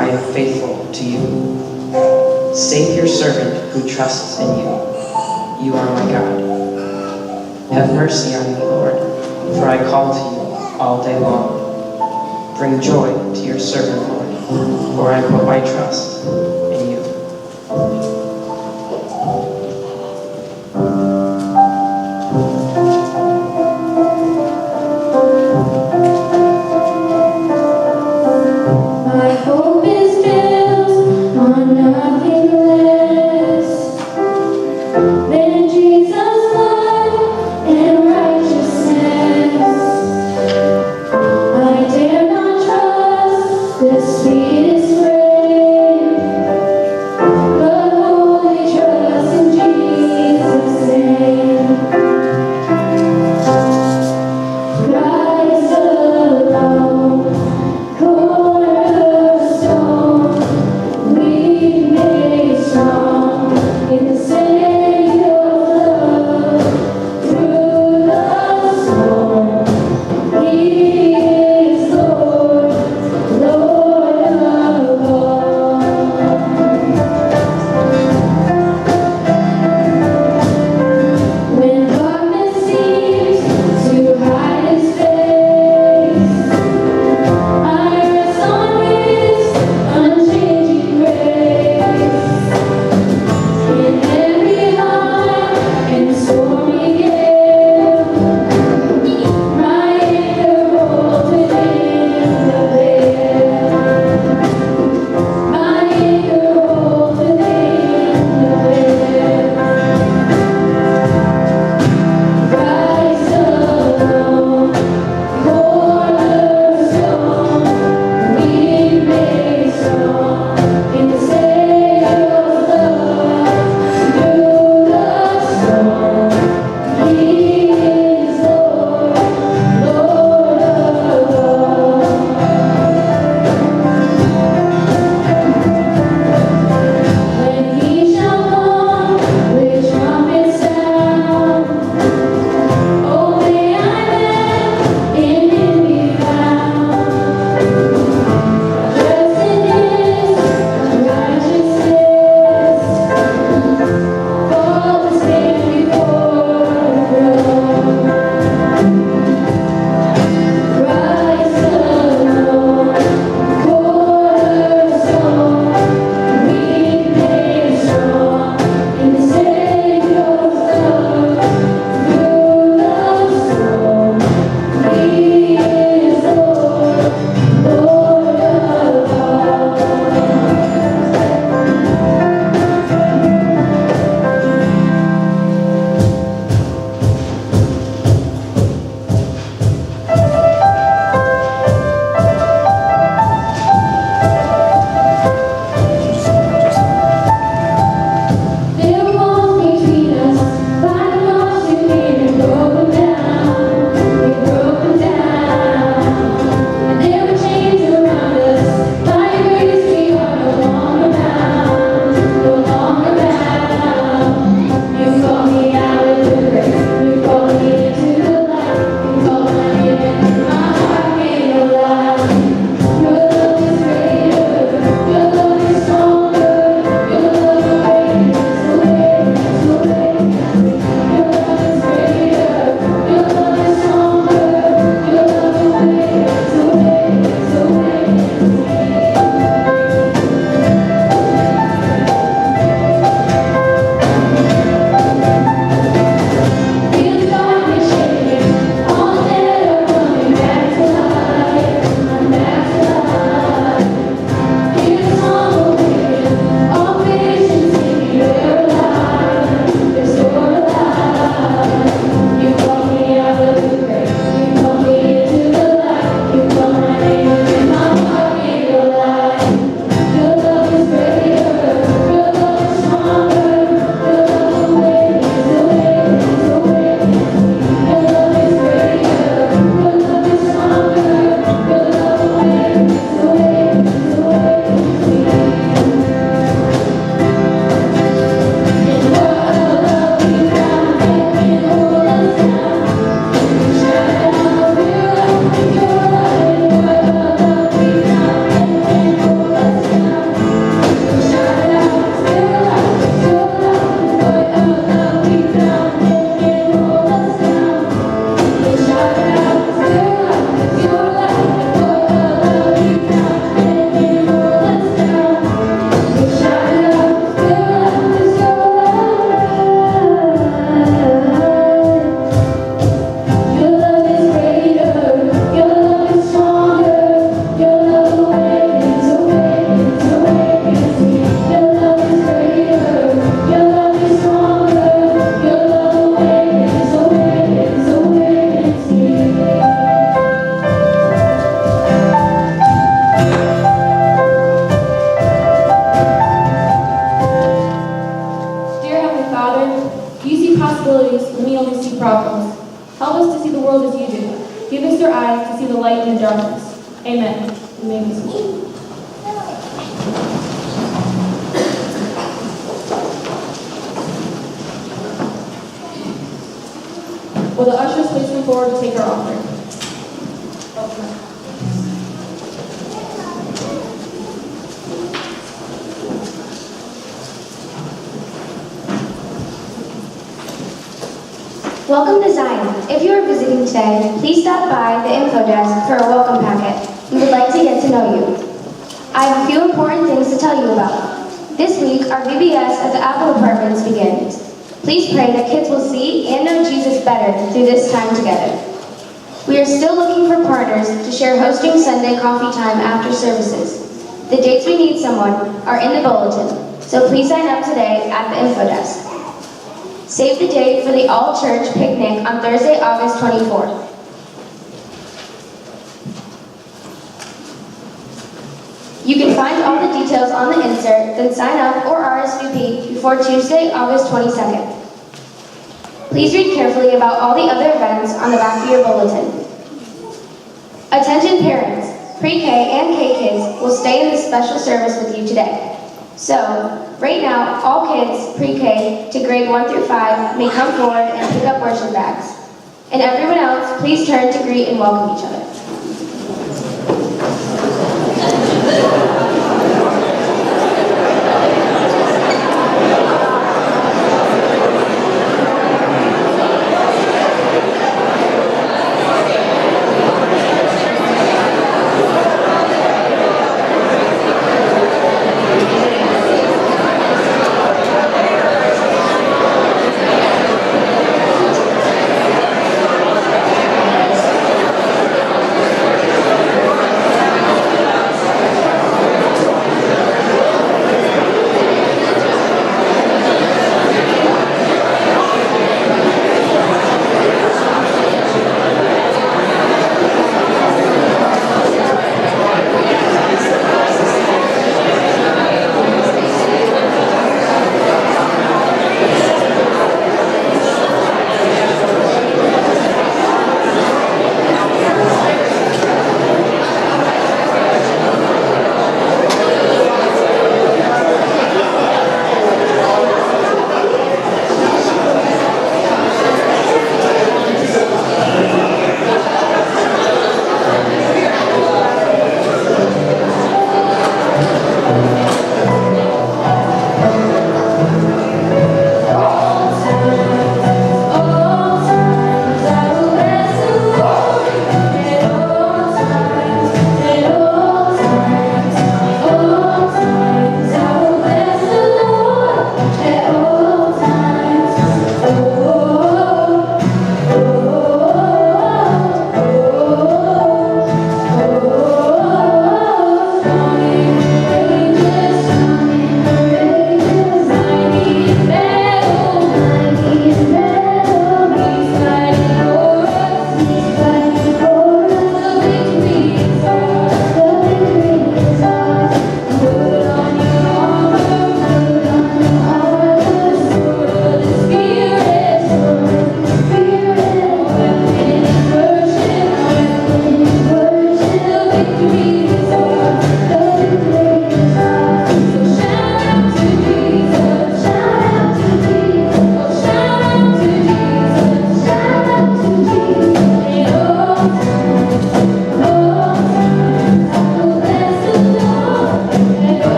I am faithful to you. Save your servant who trusts in you. You are my God. Have mercy on me, Lord, for I call to you all day long. Bring joy to your servant, Lord, for I put my trust in you. My hope is built on nothing less than Jesus' blood and righteousness. I dare not trust the sweetest frame, but wholly trust in Jesus' name. Christ alone, cornerstone, we made strong in the Savior's love. Through the storm, He is Lord, Lord forward to take our offering. Welcome to Zion. If you are visiting today, please stop by the info desk for a welcome packet. We would like to get to know you. I have a few important things to tell you about. This week, our VBS at the Apple Apartments begins. Please pray that kids will see and know Jesus better through this time together. We are still looking for partners to share hosting Sunday coffee time after services. The dates we need someone are in the bulletin, so please sign up today at the info desk. Save the date for the all-church picnic on Thursday, August 24th. You can find all the details on the insert, then sign up or RSVP before Tuesday, August 22nd. Please read carefully about all the other events on the back of your bulletin. Attention parents, pre-K and K kids will stay in this special service with you today. So, right now, all kids pre-K to grade 1 through 5 may come forward and pick up worship bags. And everyone else, please turn to greet and welcome each other.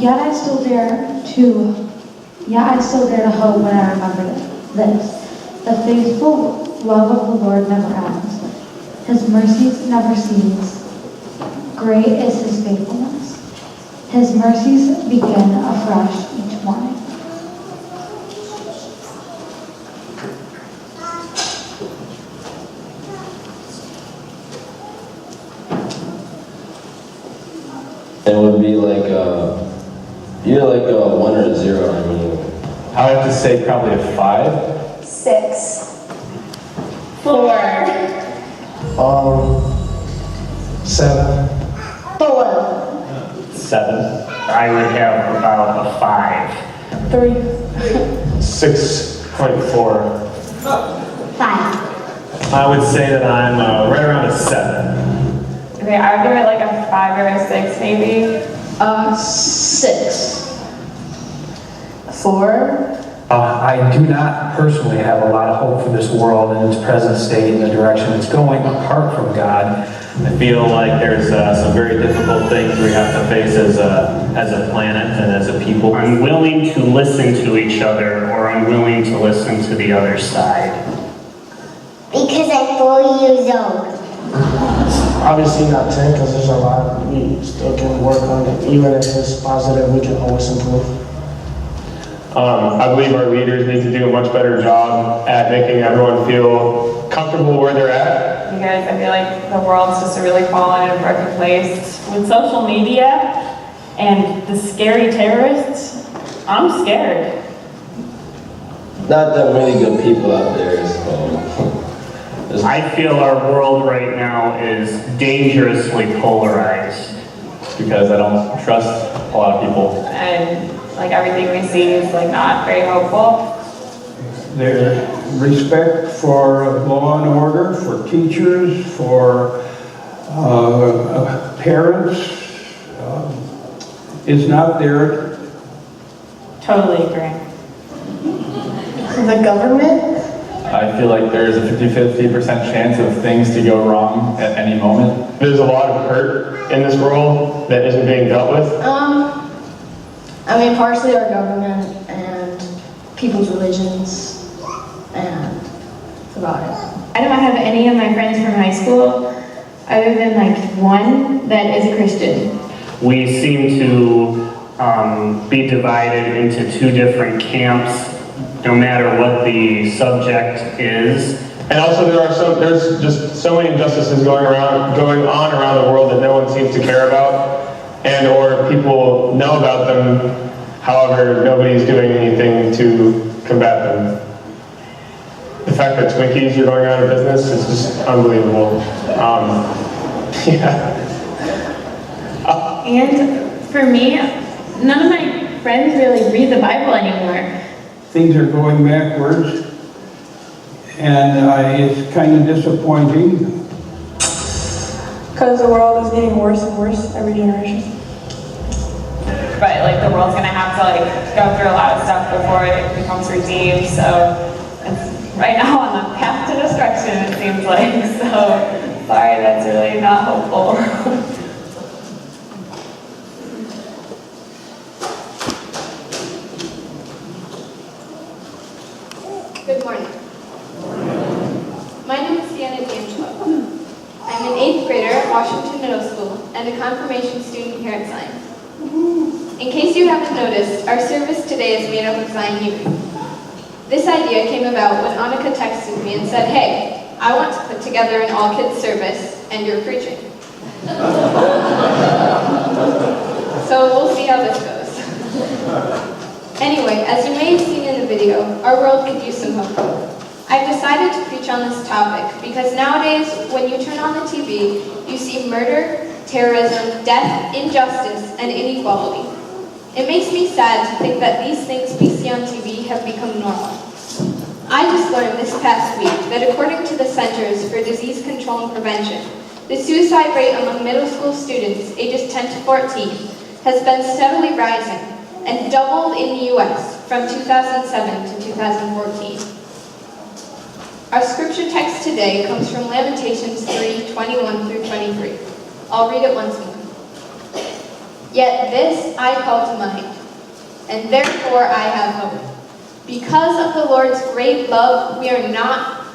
Yet I still dare to hope when I remember this. The faithful love of the Lord never ends. His mercies never cease. Great is his faithfulness. His mercies begin afresh each morning. It would be like you're like a 1 or a 0. I mean, I would have to say probably a 5. 6. 4. 7. 4. 7. I would have about a 5. 3. 6.4. 5. I would say that I'm right around a 7. Okay, I would give it like a 5 or a 6 maybe. 6. 4. I do not personally have a lot of hope for this world in its present state and the direction it's going apart from God. I feel like there's some very difficult things we have to face as a planet and as a people. Unwilling to listen to each other or unwilling to listen to the other side. Because I'm 4 years old. Obviously not 10, because there's a lot we still can work on it. Even if it's positive, we can always improve. I believe our leaders need to do a much better job at making everyone feel comfortable where they're at. You guys, I feel like the world's just a really fallen and broken place. With social media and the scary terrorists, I'm scared. not that many good people out there, so. I feel our world right now is dangerously polarized. Because I don't trust a lot of people. And like everything we see is like not very hopeful. Their respect for law and order, for teachers, for parents is not there. Totally agree. The government? I feel like there's a 50% chance of things to go wrong at any moment. There's a lot of hurt in this world that isn't being dealt with. I mean, partially our government and people's religions, and that's about it. I don't have any of my friends from high school other than like one that is a Christian. We seem to be divided into two different camps, no matter what the subject is. And also there's just so many injustices going on around the world that no one seems to care about, and or people know about them, however, nobody's doing anything to combat them. The fact that Twinkies are going out of business is just unbelievable. Yeah. And for me, none of my friends really read the Bible anymore. Things are going backwards, and it's kind of disappointing. Because the world is getting worse and worse every generation. But like the world's gonna have to like go through a lot of stuff before it becomes redeemed. So it's right now on the path to destruction, it seems like. So sorry, that's really not hopeful. Good morning. My name is Sienna D'Angelo. I'm an 8th grader at Washington Middle School and a confirmation student here at Zion. In case you haven't noticed, our service today is made up of Zion youth. This idea came about when Annika texted me and said, "Hey, I want to put together an all-kids service and you're preaching." So we'll see how this goes. Anyway, as you may have seen in the video, our world could use some hope. I've decided to preach on this topic because nowadays, when you turn on the TV, you see murder, terrorism, death, injustice, and inequality. It makes me sad to think that these things we see on TV have become normal. I just learned this past week that according to the Centers for Disease Control and Prevention, the suicide rate among middle school students ages 10 to 14 has been steadily rising and doubled in the U.S. from 2007 to 2014. Our scripture text today comes from Lamentations 3:21 through 23. I'll read it once more. Yet this I call to mind, and therefore I have hope. Because of the Lord's great love, we are not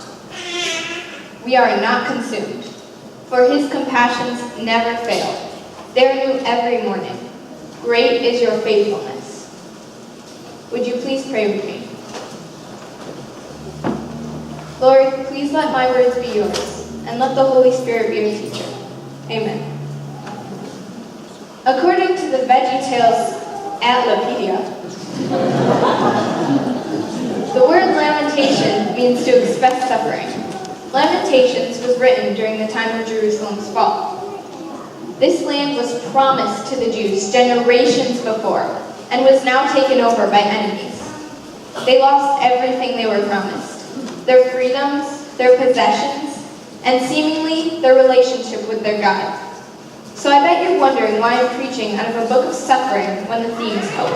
consumed, for his compassions never fail. They are new every morning. Great is your faithfulness. Would you please pray with me? Lord, please let my words be yours, and let the Holy Spirit be your teacher. Amen. According to the VeggieTales Atlapedia, the word lamentation means to express suffering. Lamentations was written during the time of Jerusalem's fall. This land was promised to the Jews generations before and was now taken over by enemies. They lost everything they were promised: their freedoms, their possessions, and seemingly their relationship with their God. So I bet you're wondering why I'm preaching out of a book of suffering when the theme is hope.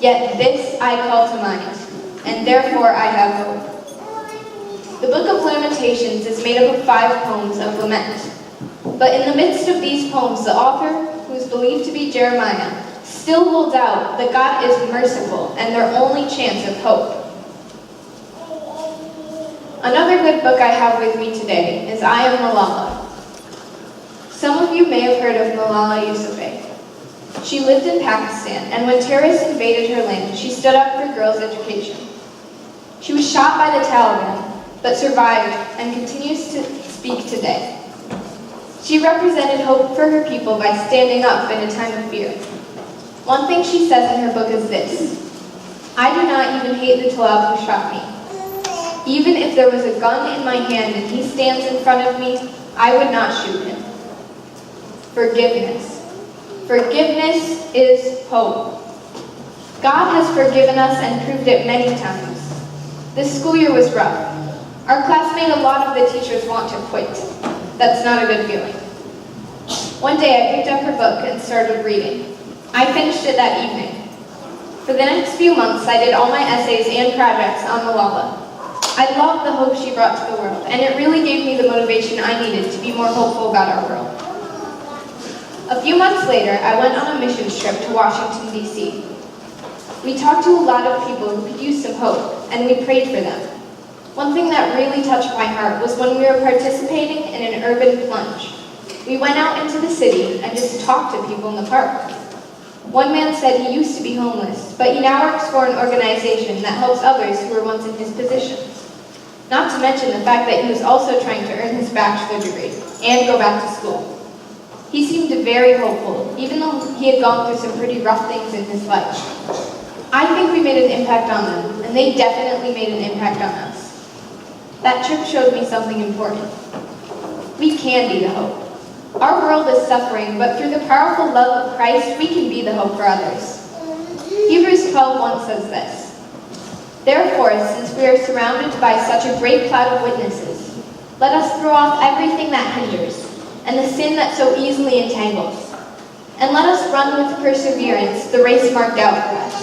Yet this I call to mind, and therefore I have hope. The book of Lamentations is made up of 5 poems of lament. But in the midst of these poems, the author, who is believed to be Jeremiah, still holds out that God is merciful and their only chance of hope. Another good book I have with me today is I Am Malala. Some of you may have heard of Malala Yousafzai. She lived in Pakistan, and when terrorists invaded her land, she stood up for girls' education. She was shot by the Taliban, but survived and continues to speak today. She represented hope for her people by standing up in a time of fear. One thing she says in her book is this: I do not even hate the Talib who shot me. Even if there was a gun in my hand and he stands in front of me, I would not shoot him. Forgiveness. Forgiveness is hope. God has forgiven us and proved it many times. This school year was rough. Our class made a lot of the teachers want to quit. That's not a good feeling. One day I picked up her book and started reading. I finished it that evening. For the next few months, I did all my essays and projects on Malala. I loved the hope she brought to the world, and it really gave me the motivation I needed to be more hopeful about our world. A few months later, I went on a mission trip to Washington, D.C. We talked to a lot of people who could use some hope, and we prayed for them. One thing that really touched my heart was when we were participating in an urban plunge. We went out into the city and just talked to people in the park. One man said he used to be homeless, but he now works for an organization that helps others who were once in his position. Not to mention the fact that he was also trying to earn his bachelor degree and go back to school. He seemed very hopeful, even though he had gone through some pretty rough things in his life. I think we made an impact on them, and they definitely made an impact on us. That trip showed me something important. We can be the hope. Our world is suffering, but through the powerful love of Christ, we can be the hope for others. Hebrews 12:1 says this: Therefore, since we are surrounded by such a great cloud of witnesses, let us throw off everything that hinders and the sin that so easily entangles, and let us run with perseverance the race marked out for us.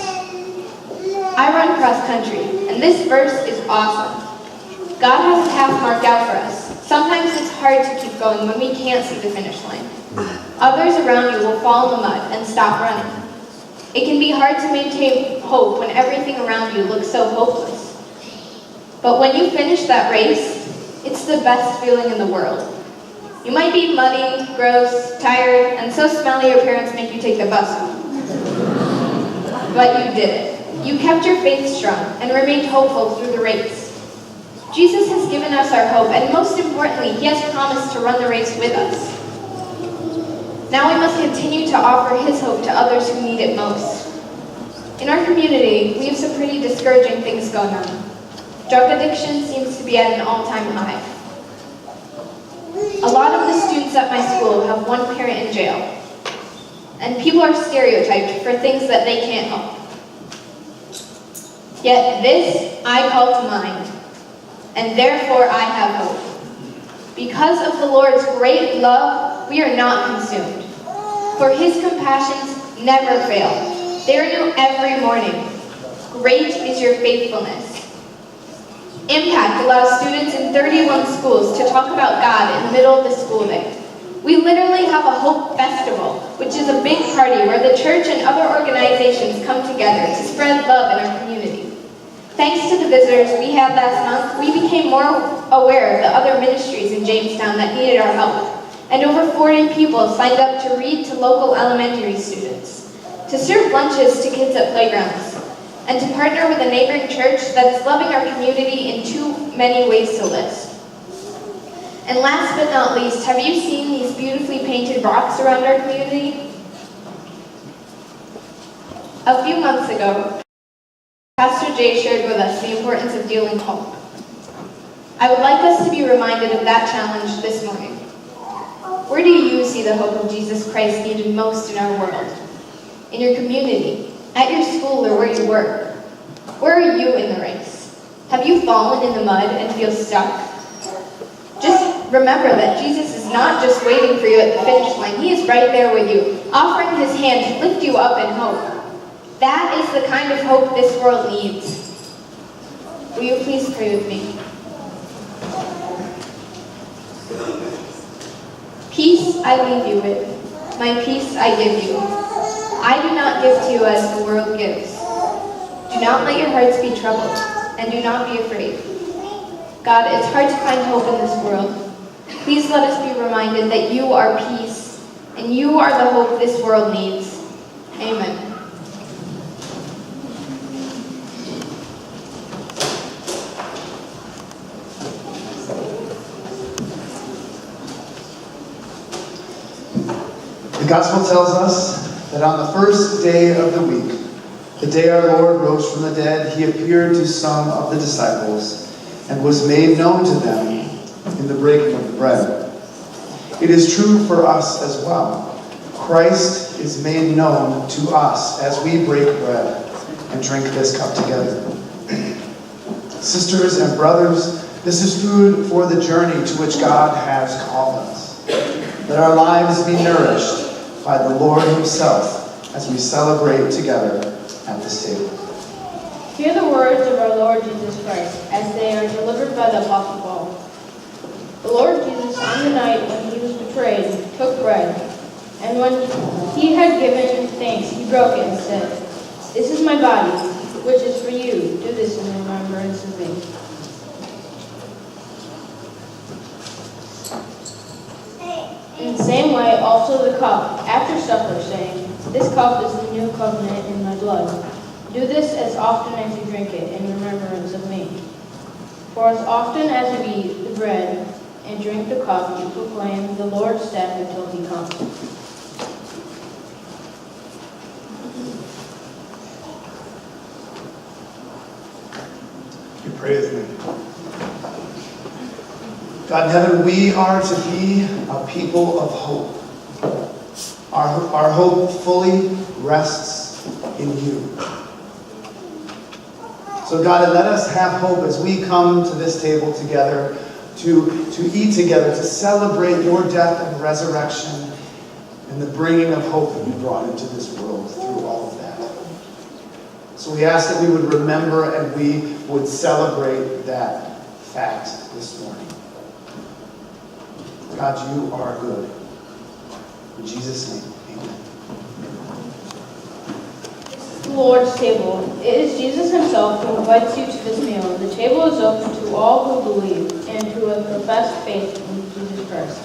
I run cross country, and this verse is awesome. God has a path marked out for us. Sometimes it's hard to keep going when we can't see the finish line. Others around you will fall in the mud and stop running. It can be hard to maintain hope when everything around you looks so hopeless. But when you finish that race, it's the best feeling in the world. You might be muddy, gross, tired, and so smelly your parents make you take the bus home. But you did it. You kept your faith strong and remained hopeful through the race. Jesus has given us our hope, and most importantly, he has promised to run the race with us. Now we must continue to offer his hope to others who need it most. In our community, we have some pretty discouraging things going on. Drug addiction seems to be at an all-time high. A lot of the students at my school have one parent in jail, and people are stereotyped for things that they can't help. Yet this I call to mind, and therefore I have hope. Because of the Lord's great love, we are not consumed. For his compassions never fail. They are new every morning. Great is your faithfulness. Impact allows students in 31 schools to talk about God in the middle of the school day. We literally have a Hope Festival, which is a big party where the church and other organizations come together to spread love in our community. Thanks to the visitors we had last month, we became more aware of the other ministries in Jamestown that needed our help, and over 40 people signed up to read to local elementary students, to serve lunches to kids at playgrounds, and to partner with a neighboring church that is loving our community in too many ways to list. And last but not least, have you seen these beautifully painted rocks around our community? A few months ago, Pastor Jay shared with us the importance of dealing hope. I would like us to be reminded of that challenge this morning. Where do you see the hope of Jesus Christ needed most in our world? In your community, at your school, or where you work? Where are you in the race? Have you fallen in the mud and feel stuck? Just remember that Jesus is not just waiting for you at the finish line. He is right there with you, offering his hand to lift you up in hope. That is the kind of hope this world needs. Will you please pray with me? Peace I leave you with, my peace I give you. I do not give to you as the world gives. Do not let your hearts be troubled, and do not be afraid. God, it's hard to find hope in this world. Please let us be reminded that you are peace, and you are the hope this world needs. Amen. The Gospel tells us that on the first day of the week, the day our Lord rose from the dead, he appeared to some of the disciples and was made known to them in the breaking of the bread. It is true for us as well. Christ is made known to us as we break bread and drink this cup together. Sisters and brothers, this is food for the journey to which God has called us. Let our lives be nourished by the Lord himself as we celebrate together at this table. Hear the words of our Lord Jesus Christ as they are delivered by the Apostle Paul. The Lord Jesus, on the night when he was betrayed, took bread, and when he had given thanks, he broke it and said, "This is my body, which is for you. Do this in remembrance of me." In the same way, also the cup, after supper, saying, "This cup is the new covenant in my blood. Do this as often as you drink it in remembrance of me. For as often as you eat the bread and drink the cup, you proclaim the Lord's death until he comes." You pray with me. God in heaven, we are to be a people of hope. Our hope fully rests in you. So God, let us have hope as we come to this table together, to eat together, to celebrate your death and resurrection and the bringing of hope that you brought into this world through all of that. So we ask that we would remember and we would celebrate that fact this morning. God, you are good. In Jesus' name, amen. The Lord's table. It is Jesus himself who invites you to this meal. The table is open to all who believe and who have professed faith in Jesus Christ.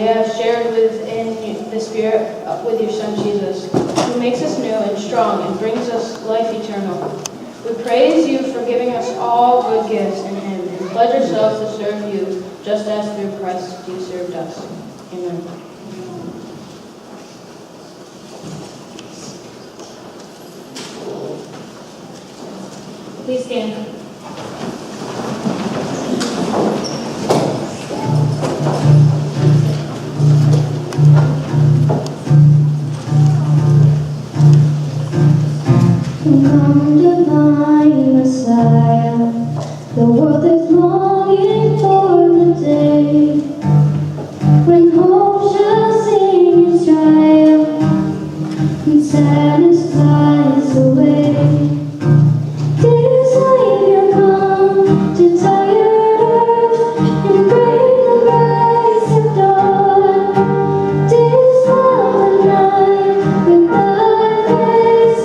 we have shared within the Spirit with your Son Jesus, who makes us new and strong and brings us life eternal. We praise you for giving us all good gifts in him and pledge ourselves to serve you just as through Christ you served us. Amen. Please stand. Come, divine Messiah, the world is longing for the day when hope shall sing its triumph and sadness flies away. Dear Savior, come to tired earth and bring the rise of dawn. Dispel the night with thy face.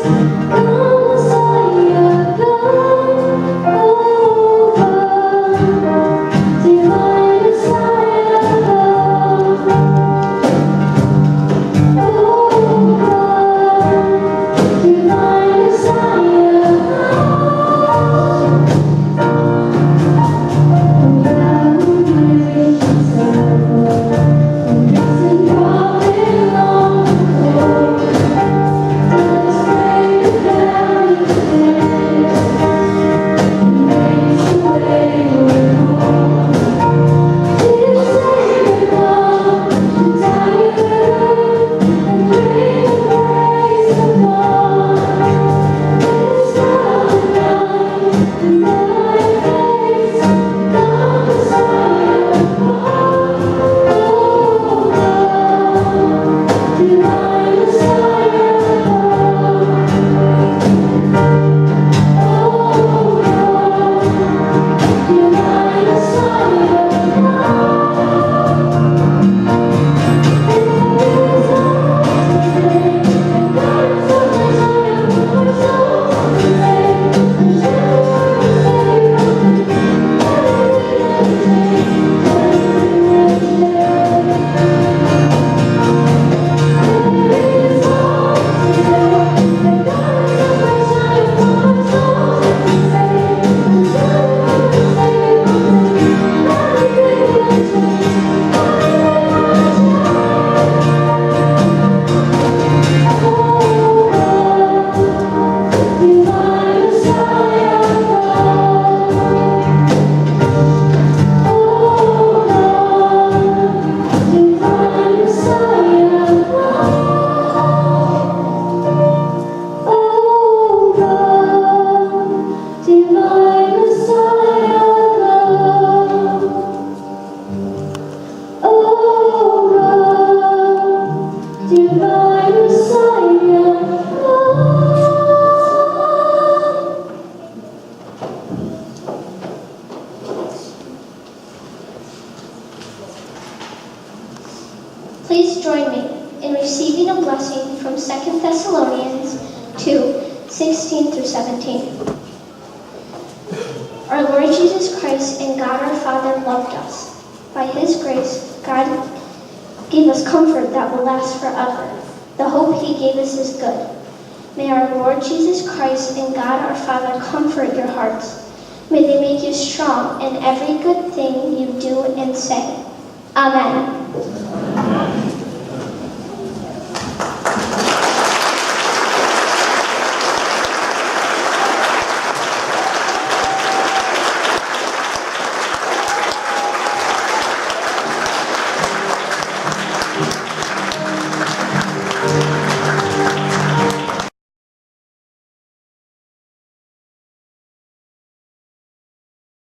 Come, Messiah, come, oh come, divine Messiah, come, oh come, divine Messiah, come. Please join me in receiving a blessing from 2 Thessalonians 2:16 through 17. Our Lord Jesus Christ and God our Father loved us. By his grace, God gave us comfort that will last forever. The hope he gave us is good. May our Lord Jesus Christ and God our Father comfort your hearts. May they make you strong in every good thing you do and say. Amen.